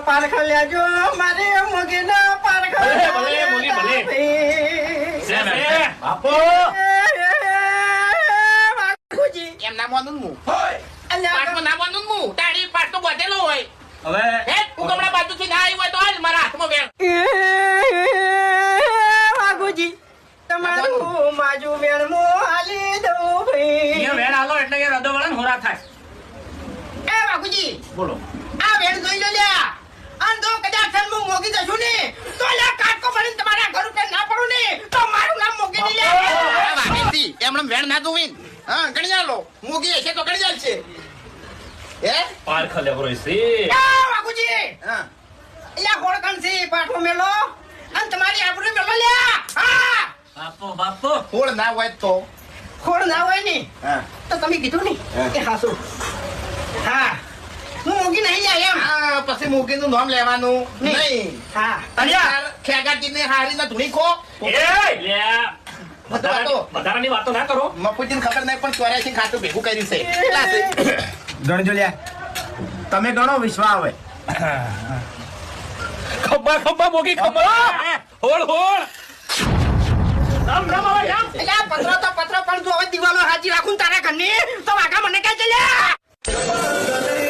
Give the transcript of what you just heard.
પારખા લેજો મારે મોગીના પારખા ભલે મોગી ભલે બાપો વાઘુજી એમ ના બોનું હું અલ્યા પાટમાં ના બોનું હું તારી પાટ તો બોધેલો હોય હવે હે ઉગમણા બાજુથી ના આવી હોય તો હાલ મારા હાથમાં વેણ વાઘુજી તમારું માજુ વેણમો હાલી દઉં ભાઈ એ વેણ આલો એટલે કે રદો વળે ને હોરા થાય એ બાપુજી બોલો આ વેણ જોઈ લો લ્યા આમ તો કદાચ હું મોગી જશું ને તો લ્યા કાટકો ભરીને તમારા ઘર ઉપર ના પડું ને તો મારું નામ મોગી નહીં લ્યા વાગેતી એમણે વેણ ના જોવીન હા ગણી આલો મોગી હશે તો ગણી ચાલશે હે પારખ લેવો છે આ બાપુજી હા લ્યા હોળકણ છે પાઠો મેલો અને તમારી આબરૂ મેલો લ્યા હા બાપો બાપો હોળ ના હોય તો ખોડ ના હોય ને હા તો તમે કીધું ને કે હાસુ હા હું મોગી નહીં જાય એમ હા પછી મોગી નું નામ લેવાનું નહીં હા ખેગાટીને હારીને ધૂણી ખો એ લ્યા વધારાની વાતો ના કરો મફુજીને ખબર નહીં પણ 84 ખાતું ભેગું કર્યું છે કેટલા છે ગણજો લ્યા તમે ગણો વિશ્વા આવે ખબ્બા મોગી ખબ્બા હોળ હોળ રામ રામ આવે રામ એટલે પત્રો તો પત્રો પણ તું હવે દિવાલો હાજી રાખું તારા ઘરની તો વાઘા મને કહે છે લ્યા